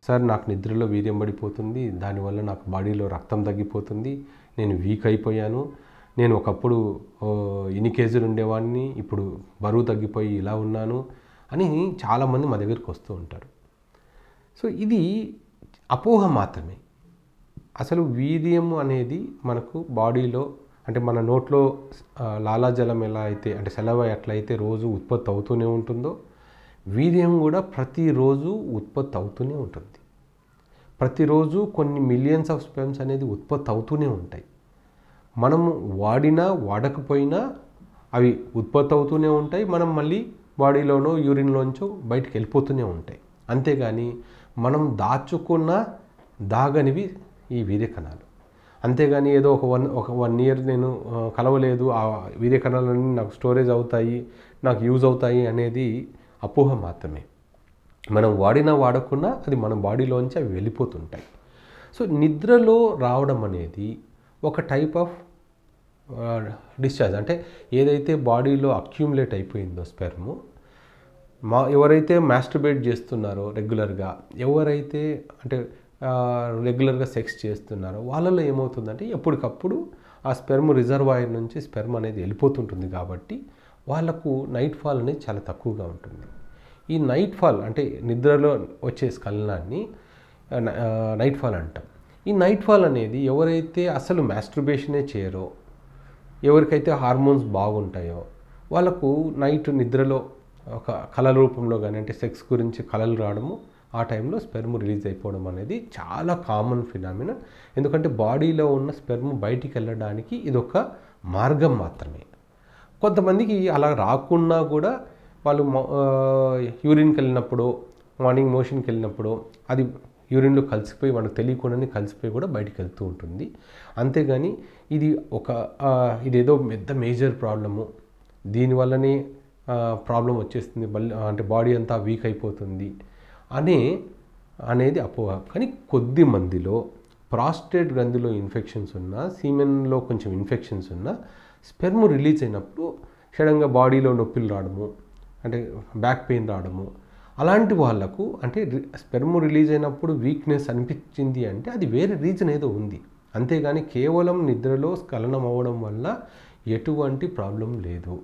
Sir నాకు నిద్రలో వీర్యం పడిపోతుంది, దానివల్ల నాకు బాడీలో రక్తం తగ్గిపోతుంది, నేను వీక్ అయిపోయాను, నేను ఒకప్పుడు ఇన్ని కేజీలు ఉండేవాడిని, ఇప్పుడు బరువు తగ్గిపోయి ఇలా ఉన్నాను అని చాలామంది మా దగ్గరికి వస్తూ ఉంటారు. సో ఇది అపోహ మాత్రమే. అసలు వీర్యం అనేది మనకు బాడీలో అంటే మన నోట్లో లాలాజలం ఎలా అయితే అంటే సెలవ ఎట్లయితే రోజు ఉత్పత్తి అవుతూనే ఉంటుందో వీర్యం కూడా ప్రతిరోజు ఉత్పత్తి అవుతూనే ఉంటుంది. ప్రతిరోజు కొన్ని మిలియన్స్ ఆఫ్ స్పెర్మ్స్ అనేది ఉత్పత్తి అవుతూనే ఉంటాయి. మనము వాడినా వాడకపోయినా అవి ఉత్పత్తి అవుతూనే ఉంటాయి. మనం మళ్ళీ బాడీలోనో యూరిన్లోంచో బయటికి వెళ్ళిపోతూనే ఉంటాయి. అంతేగాని మనం దాగనివి ఈ వీర్యకణాలు. అంతేగాని ఏదో ఒక వన్ ఇయర్ నేను కలవలేదు, ఆ వీర్యకణాలన్నీ నాకు స్టోరేజ్ అవుతాయి, నాకు యూజ్ అవుతాయి అనేది అపోహ మాత్రమే. మనం వాడినా వాడకున్నా అది మన బాడీలోంచి అవి వెళ్ళిపోతుంటాయి. సో నిద్రలో రావడం అనేది ఒక టైప్ ఆఫ్ డిశ్చార్జ్. అంటే ఏదైతే బాడీలో అక్యూములేట్ అయిపోయిందో స్పెర్మ్, ఎవరైతే మాస్టర్బేట్ చేస్తున్నారో రెగ్యులర్గా, ఎవరైతే అంటే రెగ్యులర్గా సెక్స్ చేస్తున్నారో వాళ్ళలో ఏమవుతుందంటే ఎప్పటికప్పుడు ఆ స్పెర్మ్ రిజర్వాయర్ నుంచి స్పెర్మ్ అనేది వెళ్ళిపోతుంటుంది. కాబట్టి వాళ్ళకు నైట్ ఫాల్ అనేది చాలా తక్కువగా ఉంటుంది. ఈ నైట్ ఫాల్ అంటే నిద్రలో వచ్చే స్ఖలనాన్ని నైట్ ఫాల్ అంటాం. ఈ నైట్ ఫాల్ అనేది ఎవరైతే అసలు మాస్టర్బేషనే చేయరో, ఎవరికైతే హార్మోన్స్ బాగుంటాయో వాళ్ళకు నైట్ నిద్రలో ఒక కళల రూపంలో కానీ అంటే సెక్స్ గురించి కళలు రావడము, ఆ టైంలో స్పెర్మ్ రిలీజ్ అయిపోవడం అనేది చాలా కామన్ ఫినామినా. ఎందుకంటే బాడీలో ఉన్న స్పెర్మ్ బయటికి వెళ్ళడానికి ఇది ఒక మార్గం మాత్రమే. కొంతమందికి అలా రాకున్నా కూడా వాళ్ళు యూరిన్కి వెళ్ళినప్పుడు, మార్నింగ్ మోషన్కి వెళ్ళినప్పుడు అది యూరిన్లో కలిసిపోయి వాళ్ళకి తెలియకుండానే కలిసిపోయి కూడా బయటికి వెళ్తూ ఉంటుంది. అంతేగాని ఇదేదో పెద్ద మేజర్ ప్రాబ్లము, దీనివల్లనే ప్రాబ్లం వచ్చేస్తుంది, అంటే బాడీ అంతా వీక్ అయిపోతుంది అనేది అపోహ. కానీ కొద్ది మందిలో ప్రాస్టేట్ గ్రంథిలో ఇన్ఫెక్షన్స్ ఉన్నా, సీమెన్లో కొంచెం ఇన్ఫెక్షన్స్ ఉన్నా స్పెర్మ్ రిలీజ్ అయినప్పుడు సడన్గా బాడీలో నొప్పులు రావడము, అంటే బ్యాక్ పెయిన్ రావడము, అలాంటి వాళ్ళకు అంటే స్పెర్మ్ రిలీజ్ అయినప్పుడు వీక్నెస్ అనిపించింది అంటే అది వేరే రీజన్ ఏదో ఉంది. అంతేగాని కేవలం నిద్రలో స్ఖలనం అవ్వడం వల్ల ఎటువంటి ప్రాబ్లం లేదు.